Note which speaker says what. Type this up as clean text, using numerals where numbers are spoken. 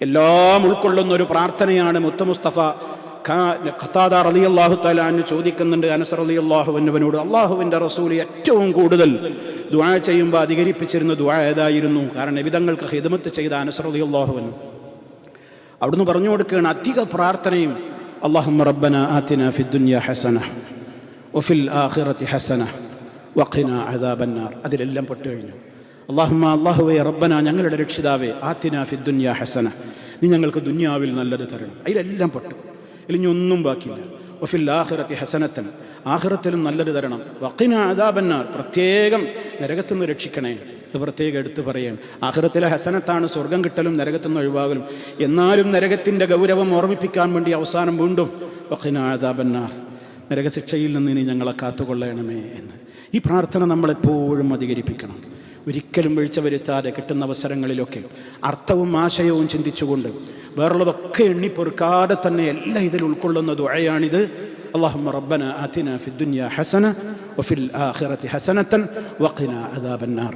Speaker 1: എല്ലാം ഉൾക്കൊള്ളുന്ന ഒരു പ്രാർത്ഥനയാണ് മുത്ത മുസ്തഫ ഖത്താദ റളിയല്ലാഹു തആല അൻഹു ചോദിക്കുന്നുണ്ട് അനസ് റളിയല്ലാഹു അൻഹുവിനോട്, അല്ലാഹുവിൻ്റെ റസൂൽ ഏറ്റവും കൂടുതൽ ദുആ ചെയ്യുമ്പോൾ അധികരിപ്പിച്ചിരുന്ന ദുആ ഏതായിരുന്നു? കാരണം നബിതങ്ങൾക്ക് ഖിദ്മത്ത് ചെയ്ത അനസ് റളിയല്ലാഹു അൻഹു അവിടുന്ന് പറഞ്ഞു കൊടുക്കുകയാണ് അധിക പ്രാർത്ഥനയും അല്ലാഹുമ്മ റബ്ബന ആതിനാ ഫിദ്ദുനിയ ഹസന വഫിൽ ആഖിറതി ഹസന വഖിനാ അദാബന്നാർ. അതിലെല്ലാം പെട്ടു കഴിഞ്ഞു. അല്ലാഹുവേ റബ്ബന, ഞങ്ങളുടെ രക്ഷിതാവേ, ആതിനാ ഫിദ്ദുനിയ ഹസന, നീ ഞങ്ങൾക്ക് ദുനിയാവിൽ നല്ലത് തരണം. അതിലെല്ലാം പെട്ടു. ഇനി ഒന്നും ബാക്കിയില്ല. വഫിൽ ആഖിറതി ഹസനത്തൻ, ആഖിറത്തിലും നല്ലത് തരണം. വഖിനാ അദാബന്നാർ, പ്രത്യേകം നരകത്തിൽ നിന്ന് രക്ഷിക്കണേ. ഇത് പ്രത്യേകം എടുത്തു പറയണം. ആഖിറത്തിലെ ഹസനത്താണ് സ്വർഗം കിട്ടലും നരകത്തിൽ നിന്ന് ഒഴിവാകലും. എന്നാലും നരകത്തിൻ്റെ ഗൗരവം ഓർമ്മിപ്പിക്കാൻ വേണ്ടി അവസാനം വീണ്ടും വഖിനാ അദാബന്നാർ, നരകശിക്ഷയിൽ നിന്ന് നീ ഞങ്ങളെ കാത്തുകൊള്ളണമേ എന്ന്. ഈ പ്രാർത്ഥന നമ്മളെപ്പോഴും അധികരിപ്പിക്കണം. ഒരിക്കലും വീഴ്ച വരുത്താതെ കിട്ടുന്ന അവസരങ്ങളിലൊക്കെ അർത്ഥവും ആശയവും ചിന്തിച്ചുകൊണ്ട് വേറുള്ളതൊക്കെ എണ്ണിപ്പൊറുക്കാതെ തന്നെ എല്ലാം ഇതിൽ ഉൾക്കൊള്ളുന്ന ദുആയാണിത്. അല്ലാഹുമ്മ റബ്ബന ആതിനാ ഫിദ്ദുനിയ ഹസന വഫിൽ ആഖിറതി ഹസനത്തൻ വഖിനാ അദാബന്നാർ.